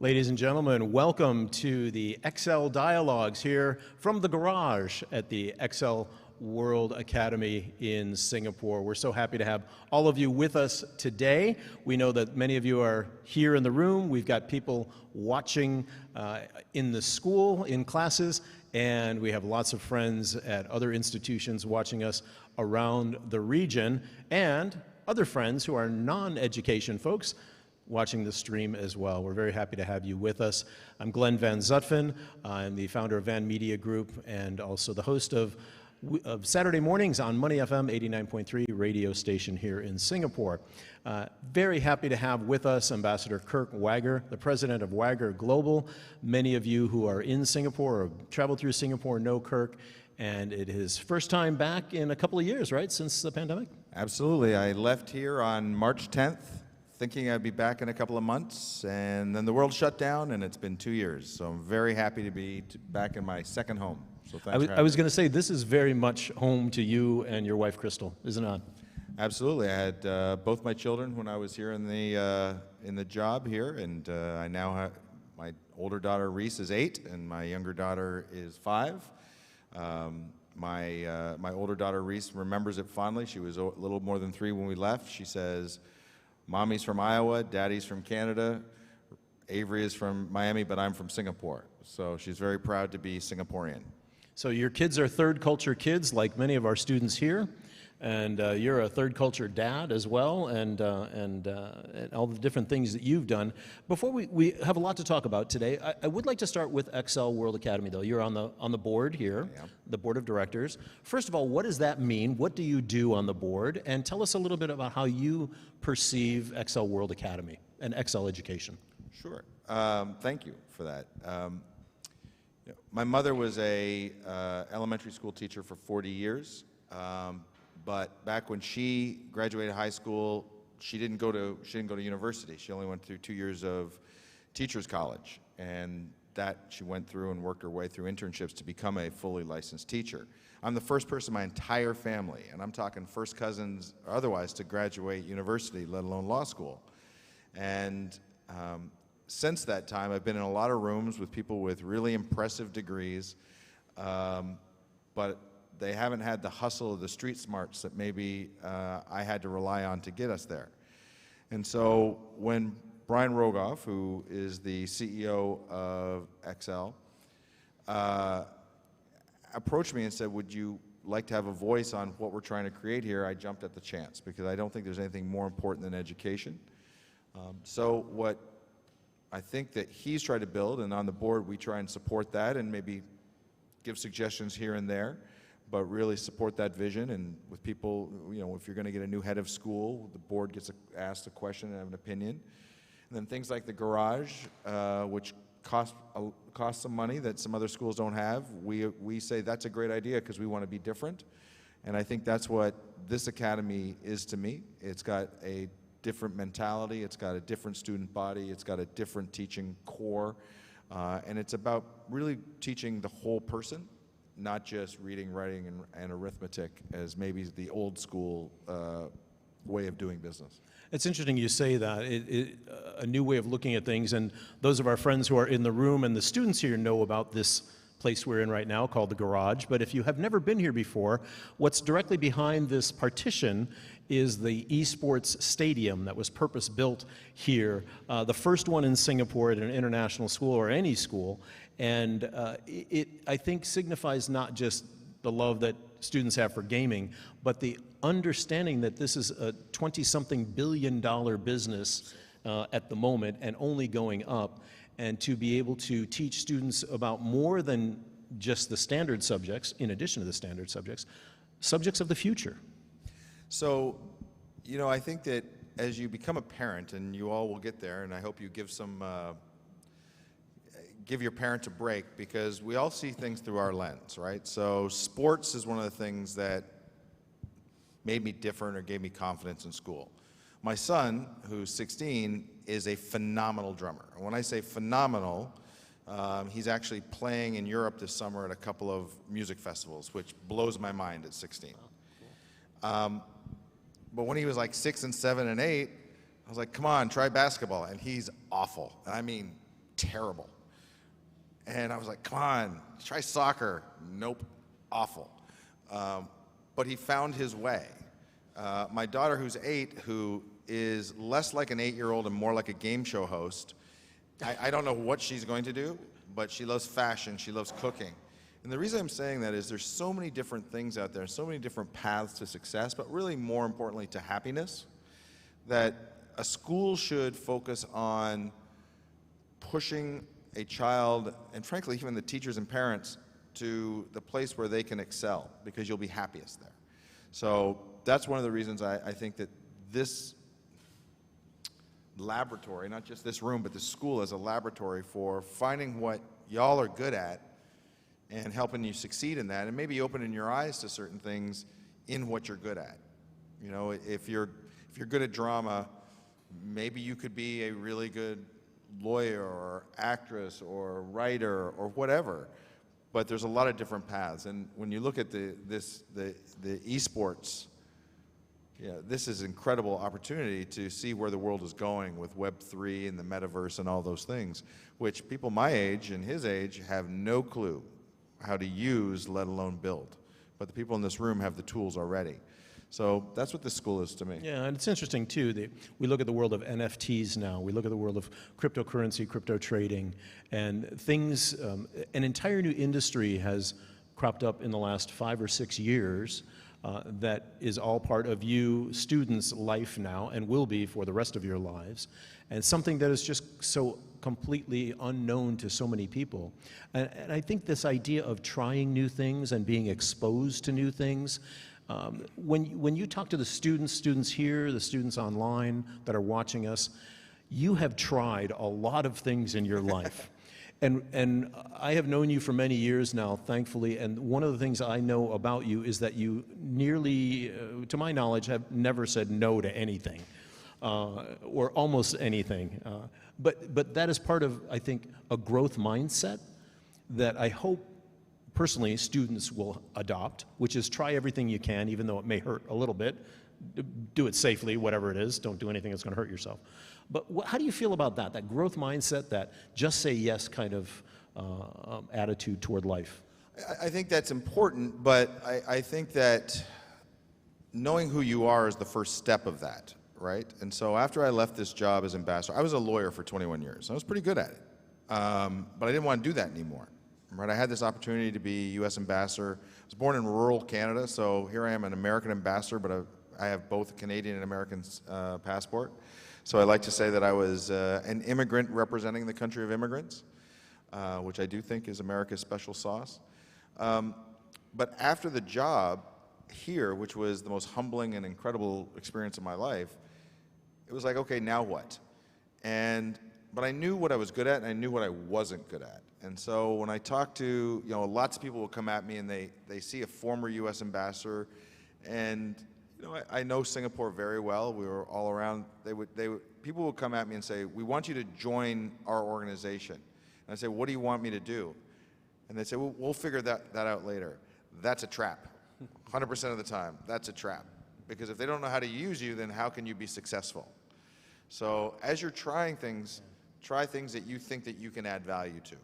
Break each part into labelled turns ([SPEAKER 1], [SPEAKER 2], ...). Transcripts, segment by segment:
[SPEAKER 1] Ladies and gentlemen, welcome to the XCL Dialogues here from the garage at the XCL World Academy in Singapore. We're so happy to have all of you with us today. We know that many of you are here in the room. We've got people watching in the school, in classes, and we have lots of friends at other institutions watching us around the region, and other friends who are non-education folks watching the stream as well. We're very happy to have you with us. I'm Glenn Van Zutphen. I'm the founder of VanMedia Group and also the host of Saturday mornings on MoneyFM 89.3 radio station here in Singapore. Very happy to have with us Ambassador Kirk Wagar, the president of Wagar Global. Many of you who are in Singapore or traveled through Singapore know Kirk, and it is first time back in a couple of years, right, since the pandemic?
[SPEAKER 2] Absolutely. I left here on March 10th, thinking I'd be back in a couple of months, and then the world shut down, and it's been 2 years. So I'm very happy to be back in my second home. So thanks.
[SPEAKER 1] I was going to say, this is very much home to you and your wife, Crystal, isn't it?
[SPEAKER 2] Absolutely. I had both my children when I was here in the job here, and I now have my older daughter Reese is 8, and my younger daughter is 5. My older daughter Reese remembers it fondly. She was a little more than 3 when we left. She says, "Mommy's from Iowa, Daddy's from Canada, Avery is from Miami, but I'm from Singapore." So she's very proud to be Singaporean.
[SPEAKER 1] So your kids are third culture kids, like many of our students here, and you're a third culture dad as well, and all the different things that you've done. Before we have a lot to talk about today, I would like to start with XCL World Academy, though. You're on the board here, the board of directors. First of all, what does that mean? What do you do on the board? And tell us a little bit about how you perceive XCL World Academy and XCL education.
[SPEAKER 2] Sure. Thank you for that. My mother was a elementary school teacher for 40 years. But back when she graduated high school, she didn't go to university. She only went through 2 years of teachers college, and that she went through and worked her way through internships to become a fully licensed teacher. I'm the first person in my entire family, and I'm talking first cousins or otherwise, to graduate university, let alone law school. And since that time, I've been in a lot of rooms with people with really impressive degrees, but they haven't had the hustle of the street smarts that maybe I had to rely on to get us there. And so when Brian Rogoff, who is the CEO of XCL, approached me and said, "Would you like to have a voice on what we're trying to create here?" I jumped at the chance, because I don't think there's anything more important than education. So what I think that he's tried to build, and on the board we try and support that and maybe give suggestions here and there, but really support that vision. And with people, if you're going to get a new head of school, the board gets asked a question and have an opinion. And then things like the garage, which cost some money that some other schools don't have, we say that's a great idea because we want to be different. And I think that's what this academy is to me. It's got a different mentality, it's got a different student body, it's got a different teaching core, and it's about really teaching the whole person, not just reading, writing, and arithmetic as maybe the old school way of doing business.
[SPEAKER 1] It's interesting you say that, a new way of looking at things, and those of our friends who are in the room and the students here know about this place we're in right now called the Garage. But if you have never been here before, what's directly behind this partition is the esports stadium that was purpose-built here, the first one in Singapore at an international school or any school. And it, I think, signifies not just the love that students have for gaming, but the understanding that this is a 20-something billion-dollar business at the moment and only going up, and to be able to teach students about more than just the standard subjects, in addition to the standard subjects, subjects of the future.
[SPEAKER 2] So, I think that as you become a parent, and you all will get there, and I hope you give your parents a break, because we all see things through our lens, right? So sports is one of the things that made me different or gave me confidence in school. My son, who's 16, is a phenomenal drummer. And when I say phenomenal, he's actually playing in Europe this summer at a couple of music festivals, which blows my mind at 16. But when he was like 6 and 7 and 8, I was like, "Come on, try basketball." And he's awful. I mean, terrible. And I was like, come on, try soccer. Nope, awful. But he found his way. My daughter, who's 8, who is less like an 8-year-old and more like a game show host, I don't know what she's going to do, but she loves fashion, she loves cooking. And the reason I'm saying that is there's so many different things out there, so many different paths to success, but really more importantly to happiness, that a school should focus on pushing a child, and frankly even the teachers and parents, to the place where they can excel, because you'll be happiest there. So that's one of the reasons I think that this laboratory, not just this room, but this school as a laboratory for finding what y'all are good at and helping you succeed in that, and maybe opening your eyes to certain things in what you're good at. You know, if you're good at drama, maybe you could be a really good lawyer or actress or writer or whatever. But there's a lot of different paths, and when you look at the esports, yeah, this is an incredible opportunity to see where the world is going with Web3 and the metaverse and all those things, which people my age and his age have no clue how to use, let alone build. But the people in this room have the tools already. So that's what this school is to me.
[SPEAKER 1] Yeah, and it's interesting too, that we look at the world of NFTs now, we look at the world of cryptocurrency, crypto trading, and things, an entire new industry has cropped up in the last 5 or 6 years that is all part of you students' life now and will be for the rest of your lives, and something that is just so completely unknown to so many people. And I think this idea of trying new things and being exposed to new things, when you talk to the students here, the students online that are watching us, you have tried a lot of things in your life. And I have known you for many years now, thankfully, and one of the things I know about you is that you nearly, to my knowledge, have never said no to anything, or almost anything. But that is part of, I think, a growth mindset that I hope personally students will adopt, which is try everything you can, even though it may hurt a little bit. Do it safely, whatever it is. Don't do anything that's going to hurt yourself. But how do you feel about that growth mindset, that just say yes kind of attitude toward life?
[SPEAKER 2] I think that's important, but I think that knowing who you are is the first step of that, right? And so after I left this job as ambassador, I was a lawyer for 21 years. I was pretty good at it, but I didn't want to do that anymore. Right? I had this opportunity to be U.S. ambassador. I was born in rural Canada, so here I am, an American ambassador, but I have both a Canadian and American passport. So I like to say that I was an immigrant representing the country of immigrants, which I do think is America's special sauce. But after the job here, which was the most humbling and incredible experience of my life, it was like, okay, now what? But I knew what I was good at, and I knew what I wasn't good at. And so when I talk to, lots of people will come at me and they see a former U.S. ambassador, and I know Singapore very well. We were all around. People would come at me and say, "We want you to join our organization." And I say, "What do you want me to do?" And they say, "Well, we'll figure that out later." That's a trap. 100% of the time, that's a trap. Because if they don't know how to use you, then how can you be successful? So as you're trying things, try things that you think that you can add value to.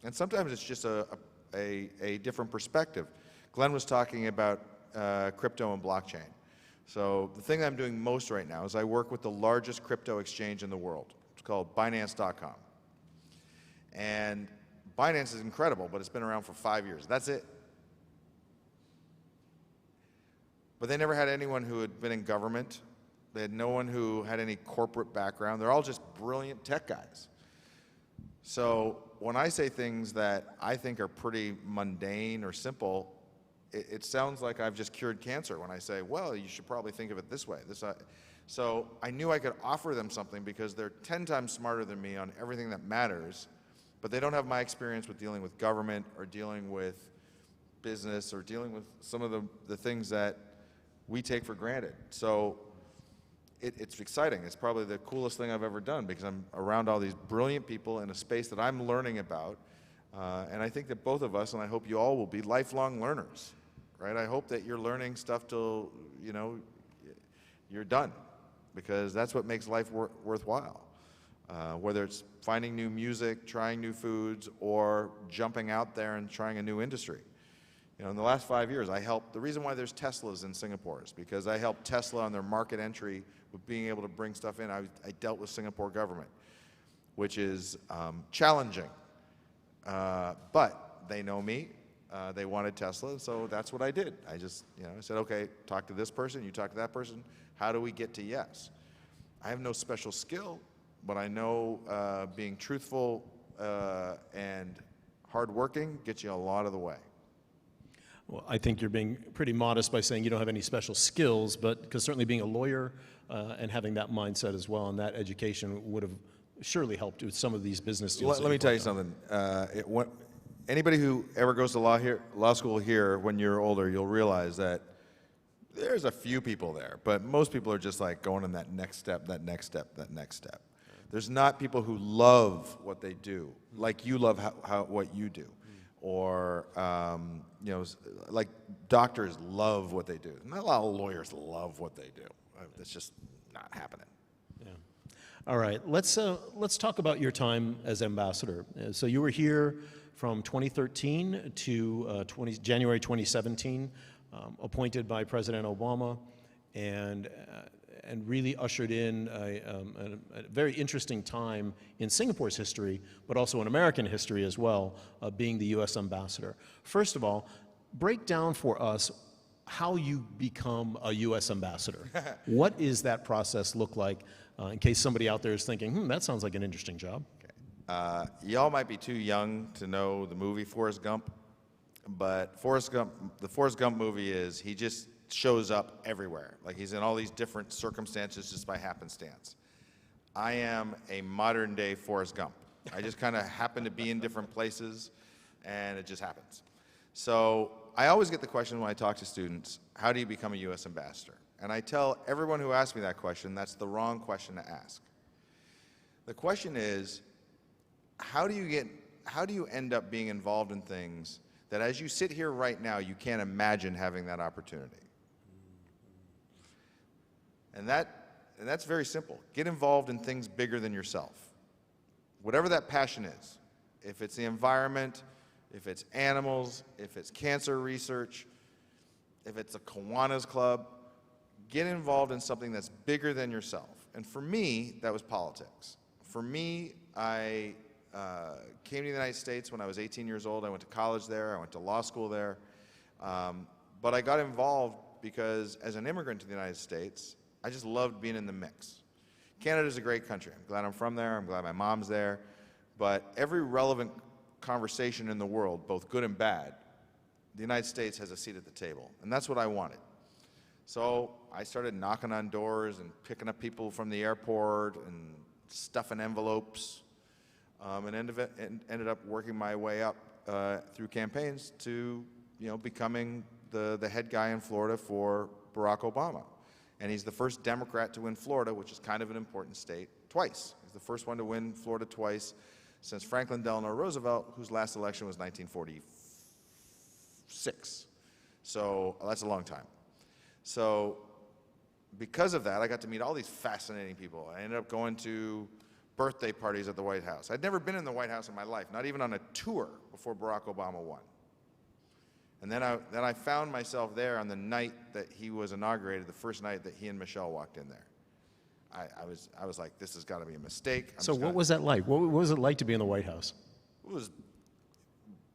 [SPEAKER 2] And sometimes it's just a different perspective. Glenn was talking about crypto and blockchain. So the thing that I'm doing most right now is I work with the largest crypto exchange in the world. It's called Binance.com. And Binance is incredible, but it's been around for 5 years. That's it. But they never had anyone who had been in government. They had no one who had any corporate background. They're all just brilliant tech guys. So when I say things that I think are pretty mundane or simple, it sounds like I've just cured cancer when I say, well, you should probably think of it this way. So I knew I could offer them something because they're 10 times smarter than me on everything that matters, but they don't have my experience with dealing with government or dealing with business or dealing with some of the things that we take for granted. So it's exciting. It's probably the coolest thing I've ever done because I'm around all these brilliant people in a space that I'm learning about. And I think that both of us, and I hope you all will be lifelong learners, right? I hope that you're learning stuff till, you're done, because that's what makes life worthwhile. whether it's finding new music, trying new foods, or jumping out there and trying a new industry. You know, in the last 5 years, the reason why there's Teslas in Singapore is because I helped Tesla on their market entry with being able to bring stuff in. I dealt with Singapore government, which is challenging, but they know me. They wanted Tesla, so that's what I did. I just, I said, okay, talk to this person, you talk to that person. How do we get to yes? I have no special skill, but I know being truthful and hardworking gets you a lot of the way.
[SPEAKER 1] Well, I think you're being pretty modest by saying you don't have any special skills, but because certainly being a lawyer and having that mindset as well and that education would have surely helped with some of these business deals.
[SPEAKER 2] Let me tell you something. Anybody who ever goes to law school here, when you're older, you'll realize that there's a few people there, but most people are just like going in that next step, that next step, that next step. There's not people who love what they do, like you love what you do. Or, like doctors love what they do. Not a lot of lawyers love what they do. That's just not happening.
[SPEAKER 1] Yeah. All right, let's talk about your time as ambassador. So you were here from 2013 to January 2017, appointed by President Obama, and really ushered in a very interesting time in Singapore's history, but also in American history as well, being the U.S. ambassador. First of all, break down for us how you become a U.S. ambassador. What is that process look like, in case somebody out there is thinking, that sounds like an interesting job?
[SPEAKER 2] Okay. Y'all might be too young to know the movie Forrest Gump, but the Forrest Gump movie is, he just shows up everywhere. Like, he's in all these different circumstances just by happenstance. I am a modern day Forrest Gump. I just kind of happen to be in different places, and it just happens. So I always get the question when I talk to students, how do you become a U.S. ambassador? And I tell everyone who asks me that question, that's the wrong question to ask. The question is, how do you end up being involved in things that as you sit here right now, you can't imagine having that opportunity? And that's very simple. Get involved in things bigger than yourself. Whatever that passion is, if it's the environment, if it's animals, if it's cancer research, if it's a Kiwanis Club, get involved in something that's bigger than yourself. And for me, that was politics. For me, I came to the United States when I was 18 years old. I went to college there. I went to law school there. But I got involved because as an immigrant to the United States, I just loved being in the mix. Canada's a great country. I'm glad I'm from there. I'm glad my mom's there. But every relevant conversation in the world, both good and bad, the United States has a seat at the table. And that's what I wanted. So I started knocking on doors and picking up people from the airport and stuffing envelopes, and ended up working my way up through campaigns to becoming the head guy in Florida for Barack Obama. And he's the first Democrat to win Florida, which is kind of an important state, twice. He's the first one to win Florida twice since Franklin Delano Roosevelt, whose last election was 1946. So that's a long time. So because of that, I got to meet all these fascinating people. I ended up going to birthday parties at the White House. I'd never been in the White House in my life, not even on a tour before Barack Obama won. And then I found myself there on the night that he was inaugurated, the first night that he and Michelle walked in there. I was like, this has got to be a mistake.
[SPEAKER 1] So what was that like? What was it like to be in the White House?
[SPEAKER 2] It was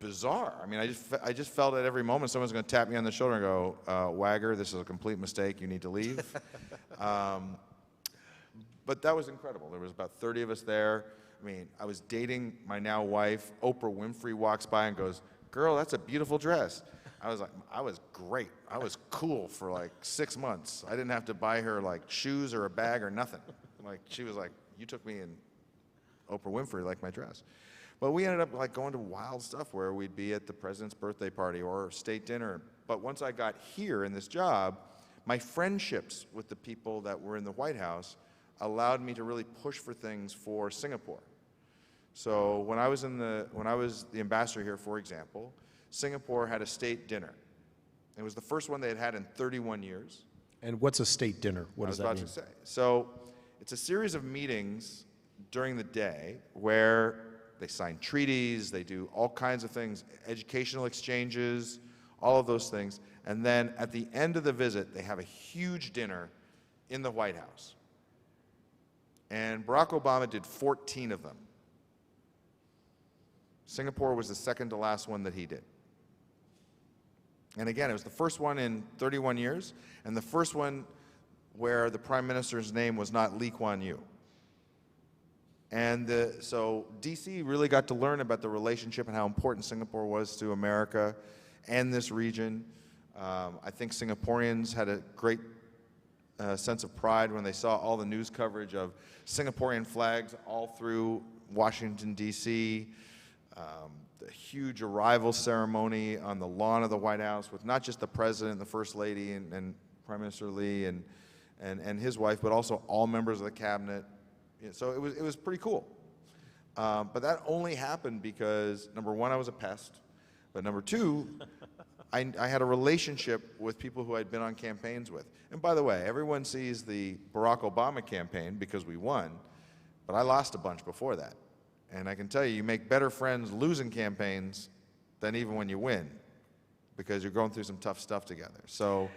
[SPEAKER 2] bizarre. I mean, I just felt at every moment someone's going to tap me on the shoulder and go, Wagar, this is a complete mistake. You need to leave. But that was incredible. There was about 30 of us there. I mean, I was dating my now wife. Oprah Winfrey walks by and goes, girl, that's a beautiful dress. I was like, I was great. I was cool for like 6 months. I didn't have to buy her like shoes or a bag or nothing. Like, she was like, you took me, and Oprah Winfrey liked my dress. But we ended up like going to wild stuff where we'd be at the president's birthday party or state dinner. But once I got here in this job, my friendships with the people that were in the White House allowed me to really push for things for Singapore. So when I was the ambassador here, for example, Singapore had a state dinner. It was the first one they had had in 31 years.
[SPEAKER 1] And what's a state dinner? What does that mean?
[SPEAKER 2] I was about to say. So it's a series of meetings during the day where they sign treaties, they do all kinds of things, educational exchanges, all of those things. And then at the end of the visit, they have a huge dinner in the White House. And Barack Obama did 14 of them. Singapore was the second to last one that he did. And again, it was the first one in 31 years, and the first one where the Prime Minister's name was not Lee Kuan Yew. And so DC really got to learn about the relationship and how important Singapore was to America and this region. I think Singaporeans had a great sense of pride when they saw all the news coverage of Singaporean flags all through Washington, D.C., the huge arrival ceremony on the lawn of the White House with not just the President, the First Lady, and Prime Minister Lee and his wife, but also all members of the cabinet. So it was pretty cool. But that only happened because, number one, I was a pest, but number two, I had a relationship with people who I'd been on campaigns with. And by the way, everyone sees the Barack Obama campaign because we won, but I lost a bunch before that. And I can tell you, you make better friends losing campaigns than even when you win, because you're going through some tough stuff together. So,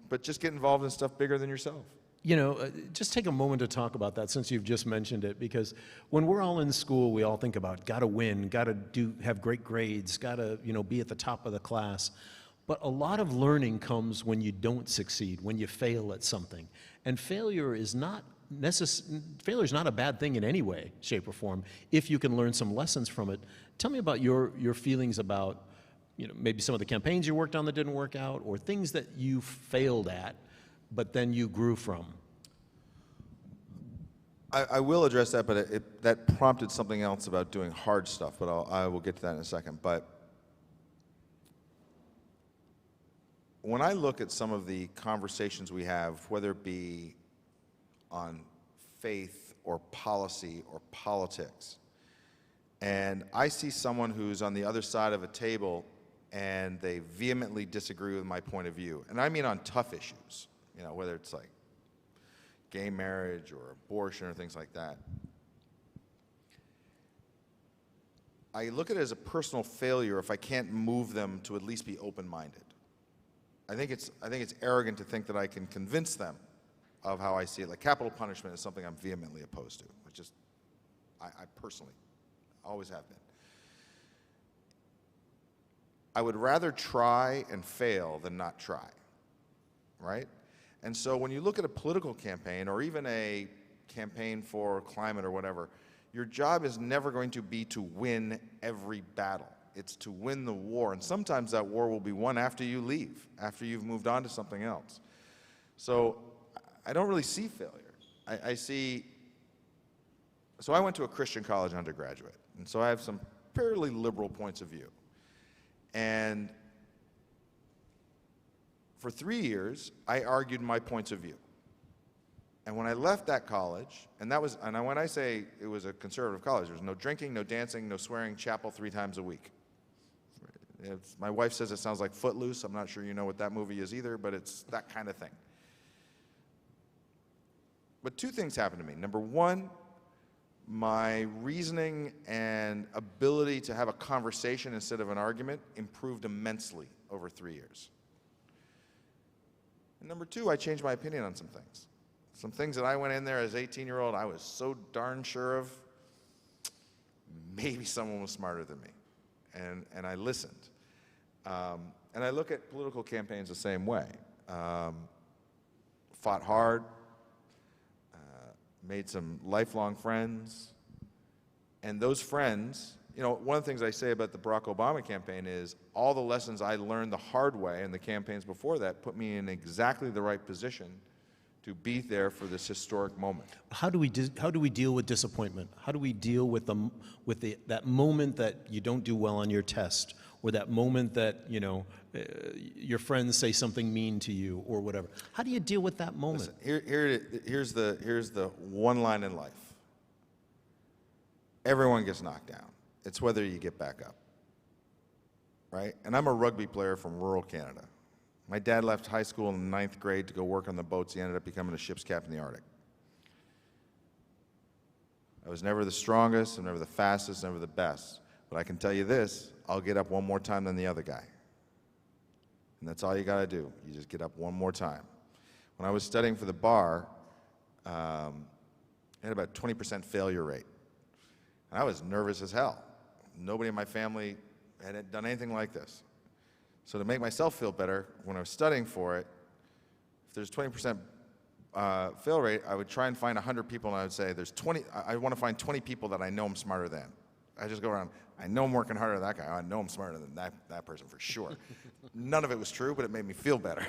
[SPEAKER 2] but just get involved in stuff bigger than yourself.
[SPEAKER 1] You know, just take a moment to talk about that since you've just mentioned it, because when we're all in school, we all think about gotta win, gotta have great grades, gotta, be at the top of the class. But a lot of learning comes when you don't succeed, when you fail at something. And failure is not a bad thing in any way, shape, or form, if you can learn some lessons from it. Tell me about your feelings about, maybe some of the campaigns you worked on that didn't work out, or things that you failed at, but then you grew from.
[SPEAKER 2] I will address that, but that prompted something else about doing hard stuff, but I will get to that in a second. But when I look at some of the conversations we have, whether it be on faith or policy or politics, and I see someone who's on the other side of a table and they vehemently disagree with my point of view, and I mean on tough issues, whether it's like gay marriage or abortion or things like that, I look at it as a personal failure if I can't move them to at least be open-minded. I think it's arrogant to think that I can convince them of how I see it. Like capital punishment is something I'm vehemently opposed to. I personally always have been. I would rather try and fail than not try, right? And so when you look at a political campaign or even a campaign for climate or whatever, your job is never going to be to win every battle. It's to win the war, and sometimes that war will be won after you leave, after you've moved on to something else. So I don't really see failure. So I went to a Christian college undergraduate, and so I have some fairly liberal points of view. And for 3 years, I argued my points of view. And when I left that college, and when I say it was a conservative college, there was no drinking, no dancing, no swearing, chapel 3 times a week. My wife says it sounds like Footloose. I'm not sure you know what that movie is either, but it's that kind of thing. But 2 things happened to me. Number one, my reasoning and ability to have a conversation instead of an argument improved immensely over 3 years. And number 2, I changed my opinion on some things. Some things that I went in there as an 18-year-old, I was so darn sure of, maybe someone was smarter than me. And I listened. And I look at political campaigns the same way. Fought hard, made some lifelong friends, and those friends, one of the things I say about the Barack Obama campaign is all the lessons I learned the hard way in the campaigns before that put me in exactly the right position to be there for this historic moment.
[SPEAKER 1] How do we deal with disappointment? How do we deal with that moment that you don't do well on your test, or that moment that your friends say something mean to you or whatever? How do you deal with that moment?
[SPEAKER 2] Listen, here's the one line in life. Everyone gets knocked down. It's whether you get back up, right? And I'm a rugby player from rural Canada. My dad left high school in the 9th grade to go work on the boats. He ended up becoming a ship's captain in the Arctic. I was never the strongest, I'm never the fastest, never the best. But I can tell you this, I'll get up one more time than the other guy. And that's all you got to do. You just get up one more time. When I was studying for the bar, I had about 20% failure rate. And I was nervous as hell. Nobody in my family had done anything like this. So to make myself feel better, when I was studying for it, if there's 20% fail rate, I would try and find 100 people, and I would say, I want to find 20 people that I know I'm smarter than. I just go around, I know I'm working harder than that guy, I know I'm smarter than that person for sure. None of it was true, but it made me feel better.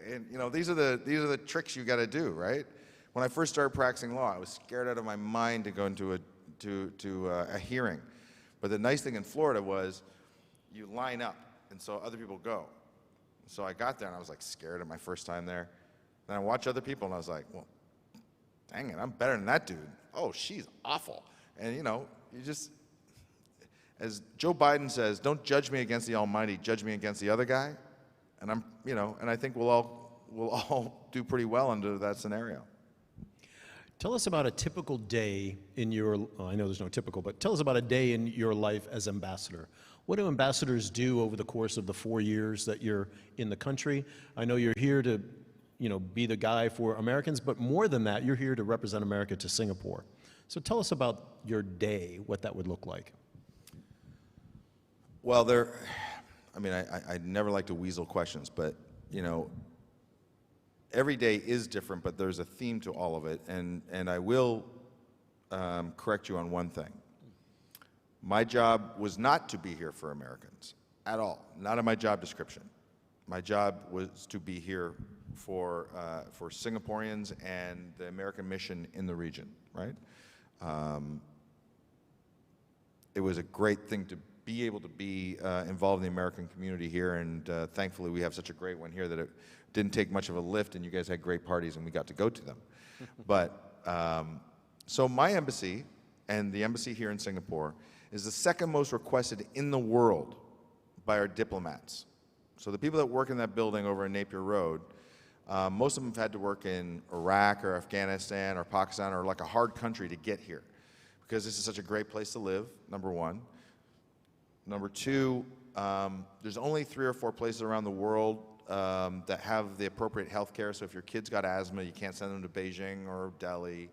[SPEAKER 2] And you know, these are the tricks you got to do, right? When I first started practicing law, I was scared out of my mind to go into a hearing. But the nice thing in Florida was you line up, and so other people go. So I got there, and I was like scared at my first time there. Then I watched other people, and I was like, well, dang it, I'm better than that dude. Oh, she's awful. And you know, you just, as Joe Biden says, don't judge me against the Almighty, judge me against the other guy. And and I think we'll all do pretty well under that scenario.
[SPEAKER 1] Tell us about a typical day in your, I know there's no typical, but tell us about a day in your life as ambassador. What do ambassadors do over the course of the 4 years that you're in the country? I know you're here to, be the guy for Americans, but more than that, you're here to represent America to Singapore. So tell us about your day, what that would look like.
[SPEAKER 2] Well, I never like to weasel questions, but, every day is different, but there's a theme to all of it, and I will correct you on one thing. My job was not to be here for Americans at all, not in my job description. My job was to be here for Singaporeans and the American mission in the region, right? It was a great thing to be able to be involved in the American community here, and thankfully we have such a great one here that it didn't take much of a lift, and you guys had great parties, and we got to go to them. But so my embassy, and the embassy here in Singapore, is the second most requested in the world by our diplomats. So the people that work in that building over in Napier Road, most of them have had to work in Iraq or Afghanistan or Pakistan or like a hard country to get here, because this is such a great place to live, number one. Number two, there's only 3 or 4 places around the world that have the appropriate health care. So if your kid's got asthma, you can't send them to Beijing or Delhi.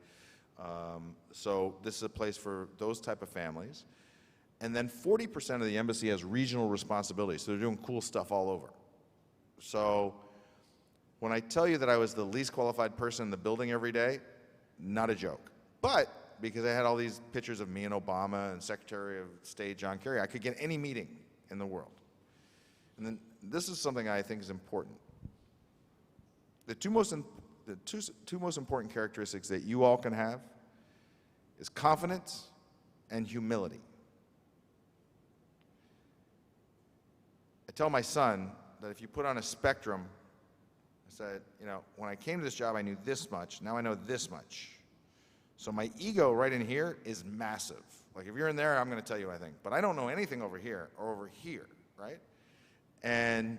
[SPEAKER 2] So this is a place for those type of families. And then 40% of the embassy has regional responsibility, so they're doing cool stuff all over. So when I tell you that I was the least qualified person in the building every day, not a joke. But because I had all these pictures of me and Obama and Secretary of State John Kerry, I could get any meeting in the world. And then this is something I think is important. The two most important characteristics that you all can have is confidence and humility. I tell my son that if you put on a spectrum, I said, when I came to this job, I knew this much. Now I know this much. So my ego right in here is massive. Like if you're in there, I'm going to tell you what I think. But I don't know anything over here or over here, right? And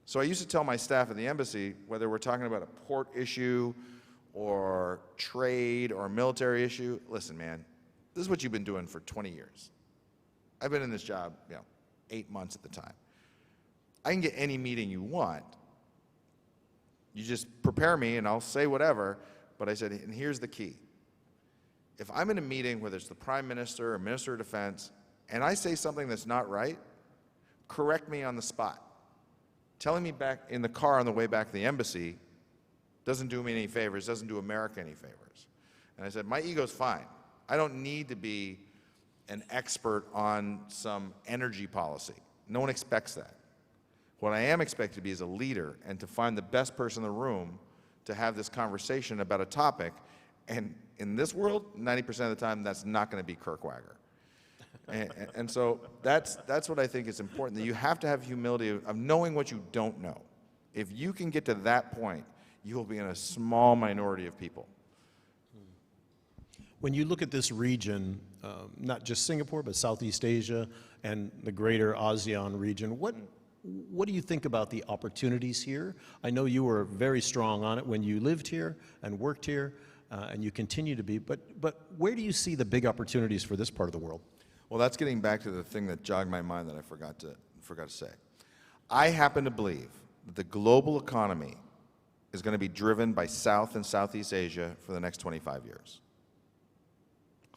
[SPEAKER 2] so I used to tell my staff at the embassy, whether we're talking about a port issue or trade or a military issue, listen, man, this is what you've been doing for 20 years. I've been in this job, 8 months at the time. I can get any meeting you want. You just prepare me and I'll say whatever, but I said, and here's the key. If I'm in a meeting, whether it's the Prime Minister or Minister of Defense, and I say something that's not right, correct me on the spot. Telling me back in the car on the way back to the embassy doesn't do me any favors, doesn't do America any favors. And I said, my ego's fine. I don't need to be an expert on some energy policy. No one expects that. What I am expected to be is a leader and to find the best person in the room to have this conversation about a topic. And in this world, 90% of the time, that's not going to be Kirk Wagar. And so that's what I think is important, that you have to have humility of knowing what you don't know. If you can get to that point, you will be in a small minority of people.
[SPEAKER 1] When you look at this region, not just Singapore, but Southeast Asia and the greater ASEAN region, what do you think about the opportunities here? I know you were very strong on it when you lived here and worked here. and you continue to be. But where do you see the big opportunities for this part of the world?
[SPEAKER 2] Well, that's getting back to the thing that jogged my mind that I forgot to say. I happen to believe that the global economy is going to be driven by South and Southeast Asia for the next 25 years.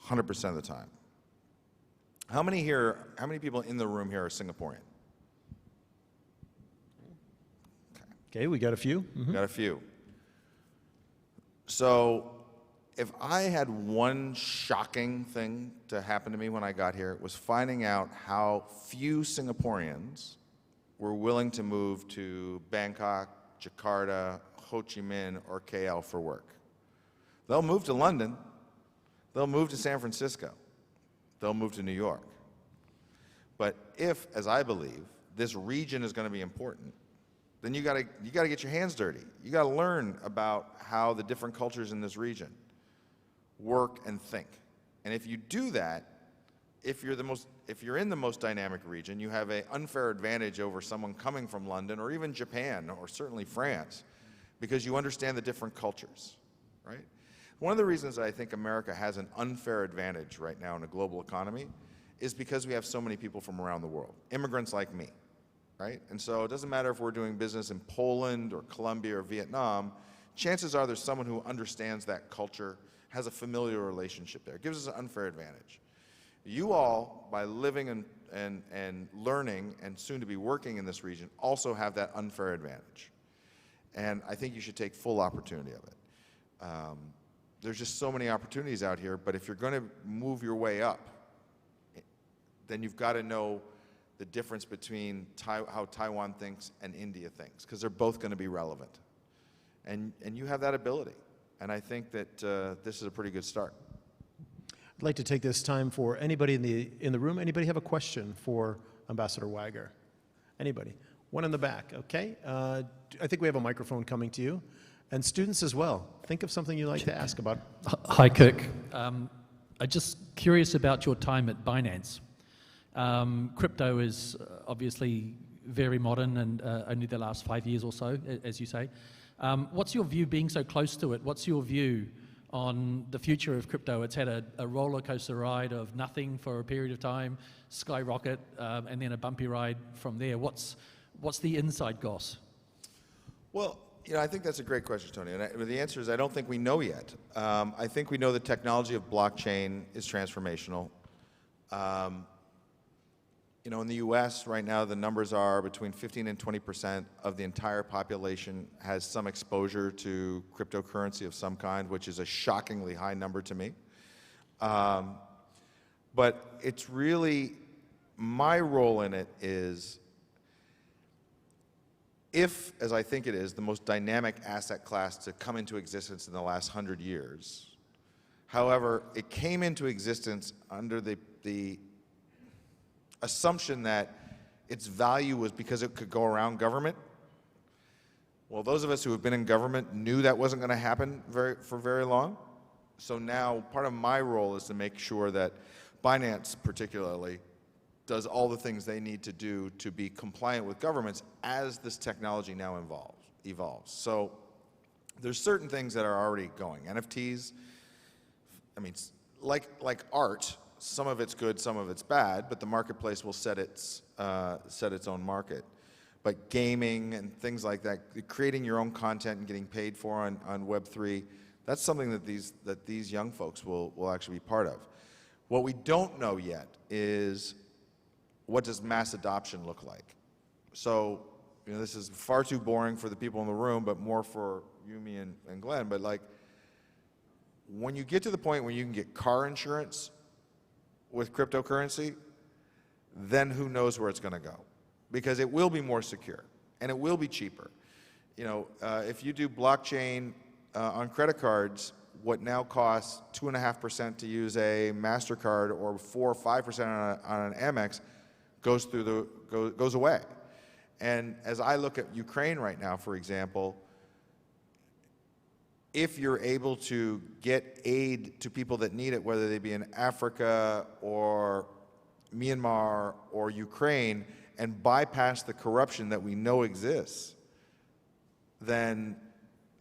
[SPEAKER 2] 100% of the time. How many people in the room here are Singaporean?
[SPEAKER 1] Okay, we got a few.
[SPEAKER 2] Got a few. So if I had one shocking thing to happen to me when I got here, it was finding out how few Singaporeans were willing to move to Bangkok, Jakarta, Ho Chi Minh, or KL for work. They'll move to London. They'll move to San Francisco. They'll move to New York. But if, as I believe, this region is going to be important, then you got to get your hands dirty. You got to learn about how the different cultures in this region work and think. And if you do that, if you're in the most dynamic region, you have an unfair advantage over someone coming from London or even Japan or certainly France, because you understand the different cultures, right? One of the reasons I think America has an unfair advantage right now in a global economy is because we have so many people from around the world, immigrants like me, right? And so it doesn't matter if we're doing business in Poland or Colombia or Vietnam, chances are there's someone who understands that culture, has a familiar relationship there. It gives us an unfair advantage. You all, by living and learning and soon to be working in this region, also have that unfair advantage. And I think you should take full opportunity of it. There's just so many opportunities out here, but if you're going to move your way up, then you've got to know the difference between how Taiwan thinks and India thinks, because they're both going to be relevant. And you have that ability. And I think that this is a pretty good start.
[SPEAKER 1] I'd like to take this time for anybody in the room. Anybody have a question for Ambassador Wagar? Anybody? One in the back, okay? I think we have a microphone coming to you. And students as well. Think of something you'd like to ask about.
[SPEAKER 3] Hi, Kirk. I'm just curious about your time at Binance. Crypto is obviously very modern and only the last 5 years or so, as you say. What's your view, being so close to it, what's your view on the future of crypto? It's had a roller coaster ride of nothing for a period of time, skyrocket, and then a bumpy ride from there. What's the inside goss? Well,
[SPEAKER 2] I think that's a great question, Tony. And the answer is I don't think we know yet. I think we know the technology of blockchain is transformational. In the U.S. right now, the numbers are between 15 and 20% of the entire population has some exposure to cryptocurrency of some kind, which is a shockingly high number to me. But it's really, my role in it is, if, as I think it is, the most dynamic asset class to come into existence in the last 100 years. However, it came into existence under the assumption that its value was because it could go around government. Well, those of us who have been in government knew that wasn't going to happen for very long. So now part of my role is to make sure that Binance particularly does all the things they need to do to be compliant with governments as this technology now evolves. So there's certain things that are already going. NFTs, I mean, like art, some of it's good, some of it's bad, but the marketplace will set its own market. But gaming and things like that, creating your own content and getting paid for on Web3, that's something that these young folks will actually be part of. What we don't know yet is, what does mass adoption look like? So, this is far too boring for the people in the room, but more for Yumi and Glenn. But when you get to the point where you can get car insurance with cryptocurrency, then who knows where it's going to go? Because it will be more secure and it will be cheaper. If you do blockchain on credit cards, what now costs 2.5% to use a MasterCard or 4 or 5% on an Amex goes away. And as I look at Ukraine right now, for example, if you're able to get aid to people that need it, whether they be in Africa or Myanmar or Ukraine, and bypass the corruption that we know exists, then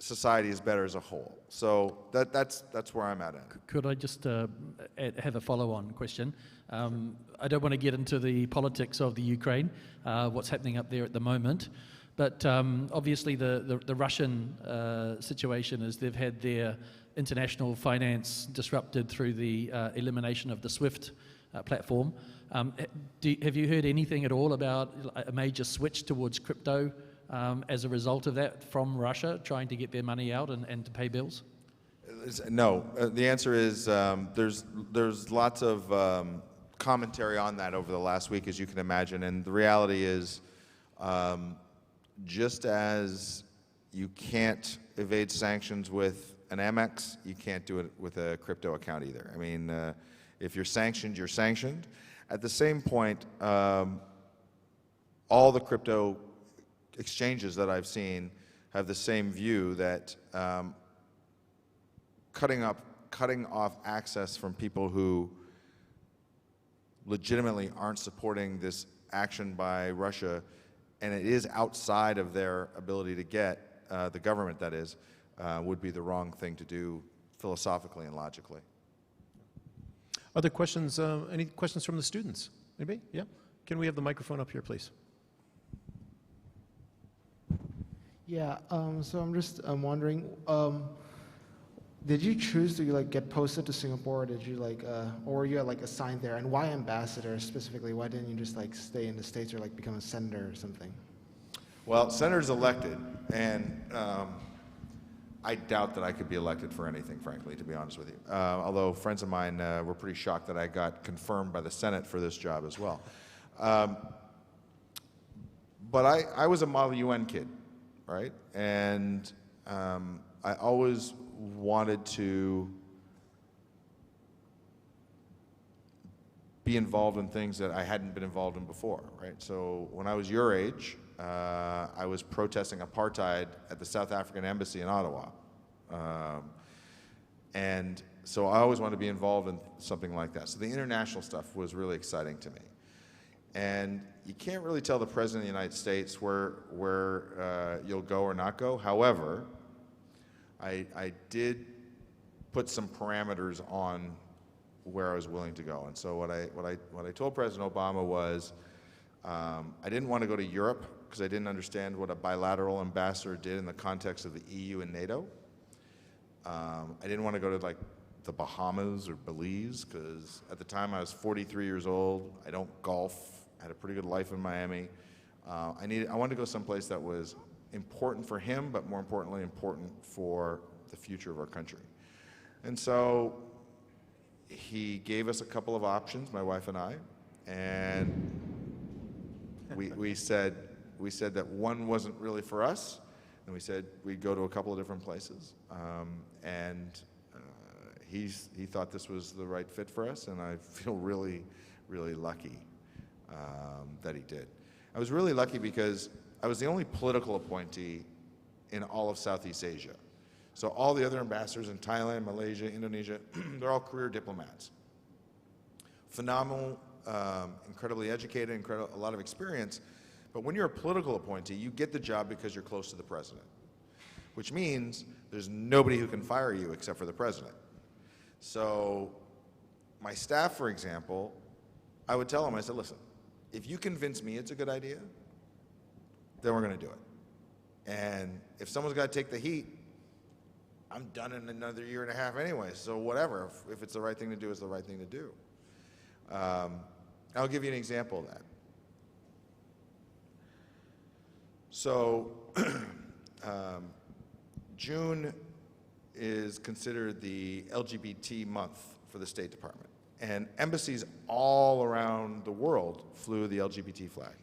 [SPEAKER 2] society is better as a whole. So that's where I'm at.
[SPEAKER 3] Could I just have a follow-on question? I don't want to get into the politics of the Ukraine, what's happening up there at the moment, but obviously the Russian situation is they've had their international finance disrupted through the elimination of the SWIFT platform. Have you heard anything at all about a major switch towards crypto as a result of that from Russia trying to get their money out and to pay bills?
[SPEAKER 2] No. The answer is there's lots of commentary on that over the last week, as you can imagine, and the reality is just as you can't evade sanctions with an Amex, you can't do it with a crypto account either. I mean, if you're sanctioned, you're sanctioned. At the same point, all the crypto exchanges that I've seen have the same view that cutting off access from people who legitimately aren't supporting this action by Russia, and it is outside of their ability to get, the government that is, would be the wrong thing to do philosophically and logically.
[SPEAKER 1] Other questions? Any questions from the students? Anybody? Yeah? Can we have the microphone up here, please?
[SPEAKER 4] Yeah, so I'm wondering, did you choose to like get posted to Singapore, or did you like, or were you like assigned there? And why ambassador specifically? Why didn't you just like stay in the States or like become a senator or something?
[SPEAKER 2] Well, senator's elected, and I doubt that I could be elected for anything, frankly, to be honest with you. Although friends of mine were pretty shocked that I got confirmed by the Senate for this job as well. But I was a Model UN kid, right? And I always wanted to be involved in things that I hadn't been involved in before, right? So when I was your age, I was protesting apartheid at the South African Embassy in Ottawa. And so I always wanted to be involved in something like that. So the international stuff was really exciting to me. And you can't really tell the President of the United States where you'll go or not go. However, I did put some parameters on where I was willing to go. And so what I told President Obama was I didn't want to go to Europe because I didn't understand what a bilateral ambassador did in the context of the EU and NATO. I didn't want to go to like the Bahamas or Belize because at the time I was 43 years old. I don't golf. I had a pretty good life in Miami. I wanted to go someplace that was important for him, but more importantly, important for the future of our country. And so he gave us a couple of options, my wife and I, and we said that one wasn't really for us, and we said we'd go to a couple of different places. He thought this was the right fit for us, and I feel really, really lucky that he did. I was really lucky because I was the only political appointee in all of Southeast Asia. So all the other ambassadors in Thailand, Malaysia, Indonesia, they're all career diplomats. Phenomenal, incredibly educated, a lot of experience. But when you're a political appointee, you get the job because you're close to the president, which means there's nobody who can fire you except for the president. So my staff, for example, I would tell them, I said, listen, if you convince me it's a good idea, then we're going to do it. And if someone's got to take the heat, I'm done in another year and a half anyway, so whatever. If it's the right thing to do, it's the right thing to do. I'll give you an example of that. So June is considered the LGBT month for the State Department. And embassies all around the world flew the LGBT flag.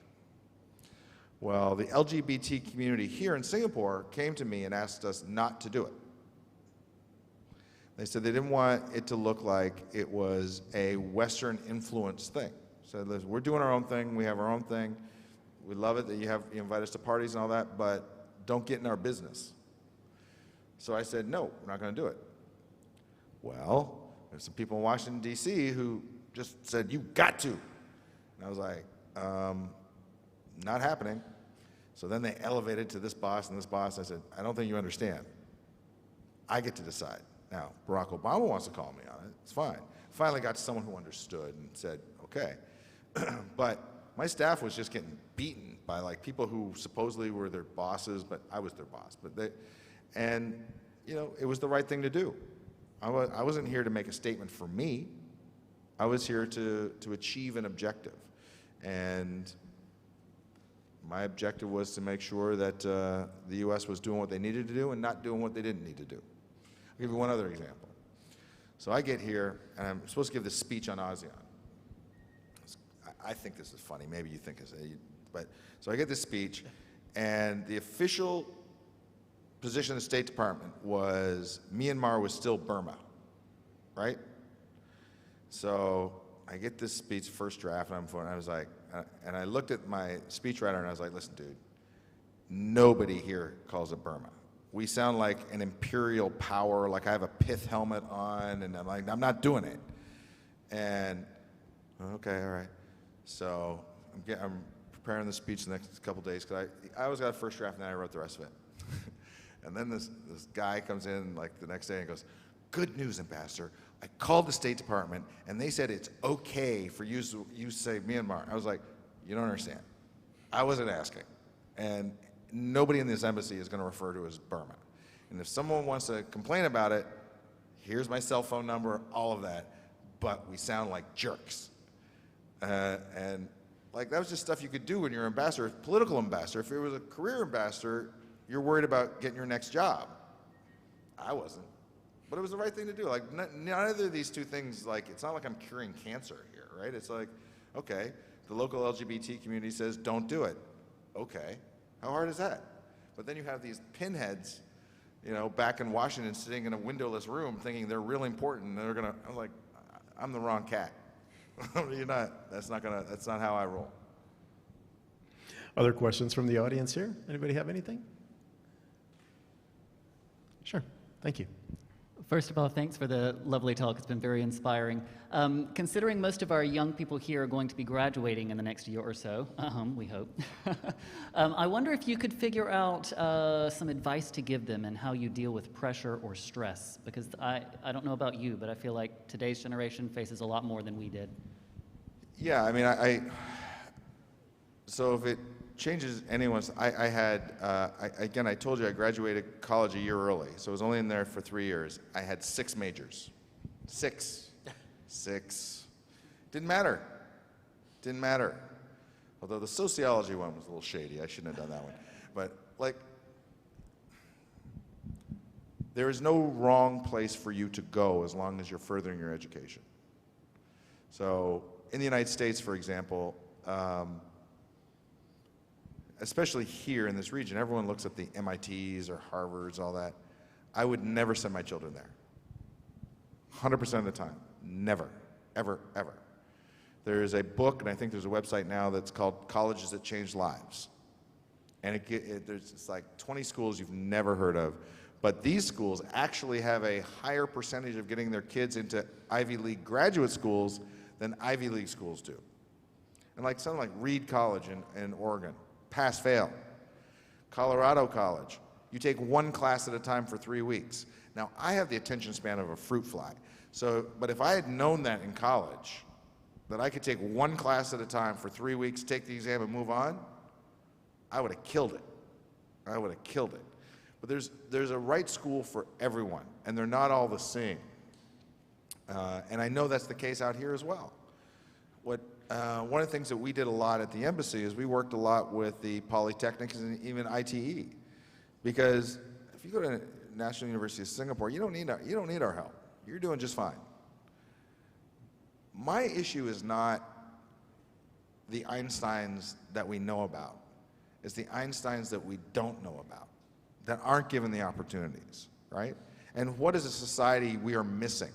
[SPEAKER 2] Well, the LGBT community here in Singapore came to me and asked us not to do it. They said they didn't want it to look like it was a Western influence thing. So listen, we're doing our own thing, we have our own thing. We love it that you invite us to parties and all that, but don't get in our business. So I said, no, we're not going to do it. Well, there's some people in Washington, D.C. who just said, you got to. And I was like, not happening. So then they elevated to this boss and this boss. I said, I don't think you understand. I get to decide. Now, Barack Obama wants to call me on it. It's fine. Finally got to someone who understood and said, okay. But my staff was just getting beaten by like people who supposedly were their bosses, but I was their boss. And you know, it was the right thing to do. I wasn't here to make a statement for me. I was here to achieve an objective. And my objective was to make sure that the U.S. was doing what they needed to do and not doing what they didn't need to do. I'll give you one other example. So I get here, and I'm supposed to give this speech on ASEAN. I think this is funny. Maybe you think it's, but so I get this speech, and the official position of the State Department was Myanmar was still Burma, right? So I get this speech, first draft, and I was like, and I looked at my speechwriter, and I was like, listen, dude, nobody here calls it Burma. We sound like an imperial power, like I have a pith helmet on, and I'm like, I'm not doing it. And, okay, all right. So I'm preparing the speech the next couple days, because I always got a first draft, and then I wrote the rest of it. And then this guy comes in like the next day and goes, good news, Ambassador. I called the State Department, and they said it's okay for you to say Myanmar. I was like, you don't understand. I wasn't asking. And nobody in this embassy is going to refer to it as Burma. And if someone wants to complain about it, here's my cell phone number, all of that. But we sound like jerks. And like that was just stuff you could do when you're an ambassador, political ambassador. If it was a career ambassador, you're worried about getting your next job. I wasn't. But it was the right thing to do. Like, neither of these two things, like, it's not like I'm curing cancer here, right? It's like, okay, the local LGBT community says, don't do it. Okay, how hard is that? But then you have these pinheads, you know, back in Washington sitting in a windowless room thinking they're really important, and they're gonna, I'm like, I'm the wrong cat. You're not, that's not how I roll.
[SPEAKER 1] Other questions from the audience here? Anybody have anything? Sure, thank you.
[SPEAKER 5] First of all, thanks for the lovely talk. It's been very inspiring. Considering most of our young people here are going to be graduating in the next year or so, we hope, I wonder if you could figure out some advice to give them and how you deal with pressure or stress, because I don't know about you, but I feel like today's generation faces a lot more than we did.
[SPEAKER 2] Yeah, I mean, so if it changes anyone's, again, I told you I graduated college a year early, so I was only in there for 3 years. I had 6 majors. 6. Didn't matter. Although the sociology one was a little shady. I shouldn't have done that one. But, like, there is no wrong place for you to go as long as you're furthering your education. So, in the United States, for example, especially here in this region, everyone looks at the MITs or Harvards, all that. I would never send my children there. 100% of the time. Never. Ever, ever. There is a book, and I think there's a website now that's called Colleges That Change Lives. And it's like 20 schools you've never heard of. But these schools actually have a higher percentage of getting their kids into Ivy League graduate schools than Ivy League schools do. And like something like Reed College in Oregon, pass, fail. Colorado College, you take 1 class at a time for 3 weeks. Now, I have the attention span of a fruit fly. But if I had known that in college, that I could take 1 class at a time for 3 weeks, take the exam and move on, I would have killed it. But there's a right school for everyone, and they're not all the same. And I know that's the case out here as well. One of the things that we did a lot at the embassy is we worked a lot with the polytechnics and even ITE, because if you go to National University of Singapore, you don't need our help. You're doing just fine. My issue is not the Einsteins that we know about. It's the Einsteins that we don't know about, that aren't given the opportunities, right? And what is a society we are missing?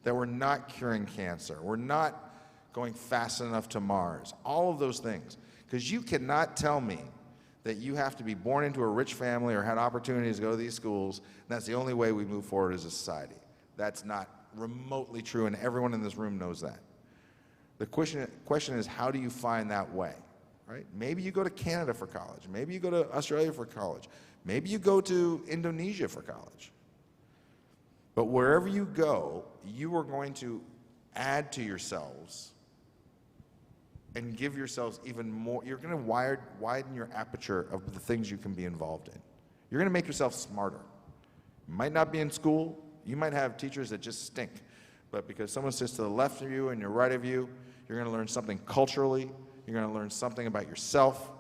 [SPEAKER 2] That we're not curing cancer, we're not going fast enough to Mars, all of those things. Because you cannot tell me that you have to be born into a rich family or had opportunities to go to these schools, and that's the only way we move forward as a society. That's not remotely true, and everyone in this room knows that. The question is, how do you find that way, right? Maybe you go to Canada for college. Maybe you go to Australia for college. Maybe you go to Indonesia for college. But wherever you go, you are going to add to yourselves and give yourselves even more. You're going to widen your aperture of the things you can be involved in. You're going to make yourself smarter. You might not be in school. You might have teachers that just stink. But because someone sits to the left of you and your right of you, you're going to learn something culturally. You're going to learn something about yourself.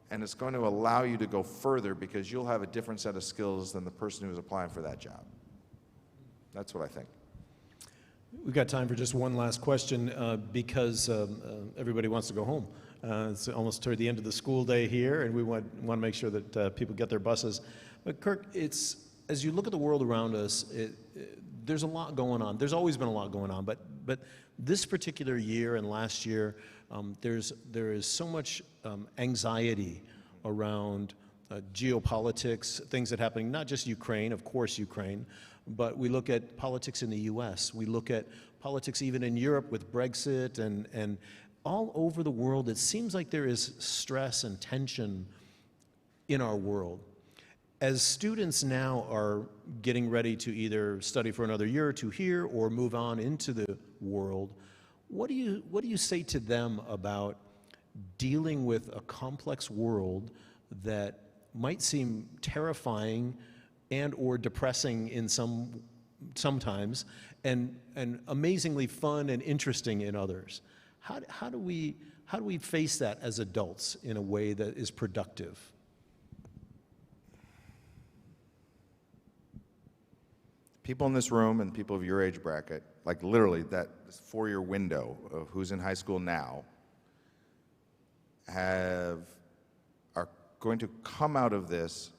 [SPEAKER 2] And it's going to allow you to go further because you'll have a different set of skills than the person who's applying for that job. That's what I think.
[SPEAKER 1] We've got time for just one last question because everybody wants to go home. It's almost toward the end of the school day here, and we want to make sure that people get their buses. But Kirk, as you look at the world around us, there's a lot going on. There's always been a lot going on, but this particular year and last year, there is so much anxiety around geopolitics, things that are happening, not just Ukraine, of course Ukraine, but we look at politics in the US. We look at politics even in Europe with Brexit and all over the world. It seems like there is stress and tension in our world. As students now are getting ready to either study for another year or two here or move on into the world, what do you say to them about dealing with a complex world that might seem terrifying and or depressing in sometimes and amazingly fun and interesting in others? How do we face that as adults in a way that is productive?
[SPEAKER 2] People in this room and people of your age bracket, like literally that 4-year window of who's in high school now, are going to come out of this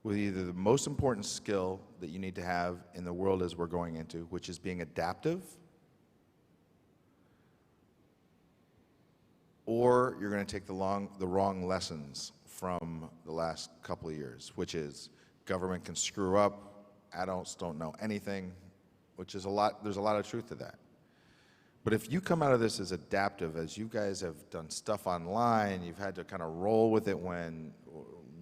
[SPEAKER 2] with either the most important skill that you need to have in the world as we're going into, which is being adaptive, or you're going to take the wrong lessons from the last couple of years, which is government can screw up, adults don't know anything, which is there's a lot of truth to that. But if you come out of this as adaptive, as you guys have done stuff online, you've had to kind of roll with it when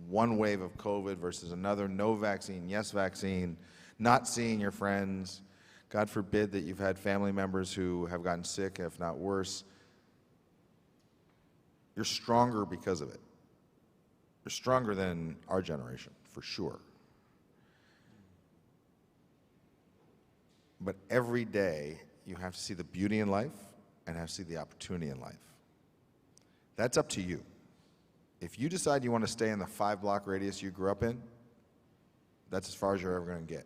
[SPEAKER 2] one wave of COVID versus another, no vaccine, yes vaccine, not seeing your friends, God forbid that you've had family members who have gotten sick, if not worse, you're stronger because of it. You're stronger than our generation, for sure. But every day, you have to see the beauty in life and have to see the opportunity in life. That's up to you. If you decide you want to stay in the 5-block radius you grew up in, that's as far as you're ever going to get.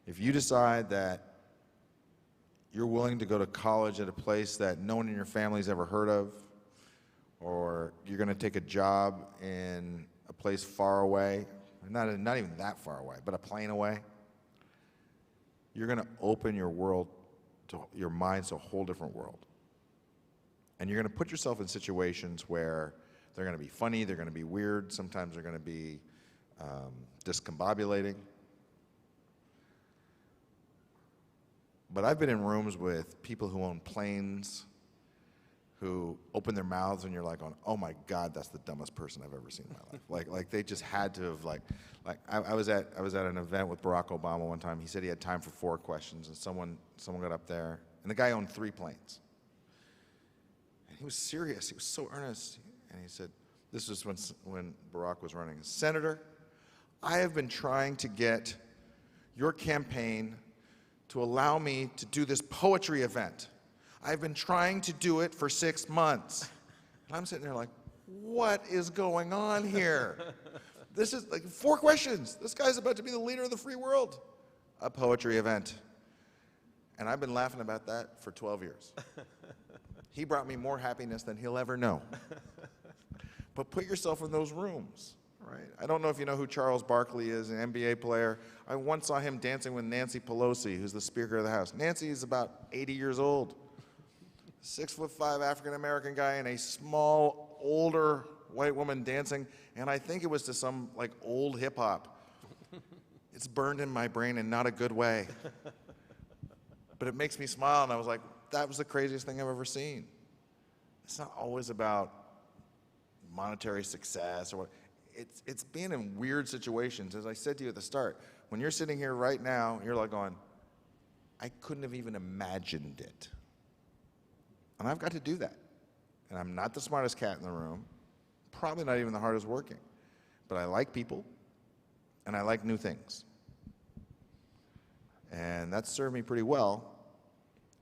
[SPEAKER 2] If you decide that you're willing to go to college at a place that no one in your family's ever heard of, or you're going to take a job in a place far away, not even that far away, but a plane away, you're going to open your world, your mind to a whole different world. And you're going to put yourself in situations where they're going to be funny, they're going to be weird, sometimes they're going to be discombobulating. But I've been in rooms with people who own planes, who open their mouths and you're like, oh my God, that's the dumbest person I've ever seen in my life. Like they just had to have I was at an event with Barack Obama one time. He said he had time for 4 questions, and someone got up there, and the guy owned 3 planes. And he was serious. He was so earnest. And he said, this was when Barack was running. Senator, I have been trying to get your campaign to allow me to do this poetry event. I've been trying to do it for 6 months. And I'm sitting there like, what is going on here? This is like 4 questions. This guy's about to be the leader of the free world. A poetry event. And I've been laughing about that for 12 years. He brought me more happiness than he'll ever know. But put yourself in those rooms, right? I don't know if you know who Charles Barkley is, an NBA player. I once saw him dancing with Nancy Pelosi, who's the Speaker of the House. Nancy is about 80 years old. 6'5" African-American guy and a small, older white woman dancing, and I think it was to some like old hip hop. It's burned in my brain in not a good way. But it makes me smile, and I was like, that was the craziest thing I've ever seen. It's not always about monetary success or what. it's been in weird situations. As I said to you at the start, when you're sitting here right now, you're like going, I couldn't have even imagined it. And I've got to do that. And I'm not the smartest cat in the room, probably not even the hardest working. But I like people, and I like new things. And that's served me pretty well.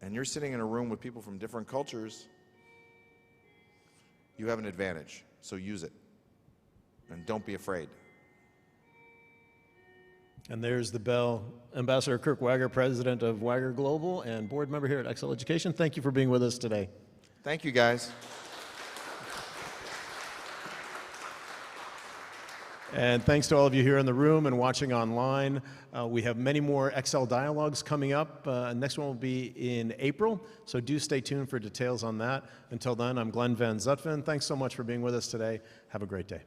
[SPEAKER 2] And you're sitting in a room with people from different cultures, you have an advantage, so use it. And don't be afraid.
[SPEAKER 1] And there's the bell. Ambassador Kirk Wagar, president of Wagar Global and board member here at XCL Education. Thank you for being with us today.
[SPEAKER 2] Thank you, guys.
[SPEAKER 1] And thanks to all of you here in the room and watching online. We have many more XCL Dialogues coming up. Next one will be in April, so do stay tuned for details on that. Until then, I'm Glenn Van Zutphen. Thanks so much for being with us today. Have a great day.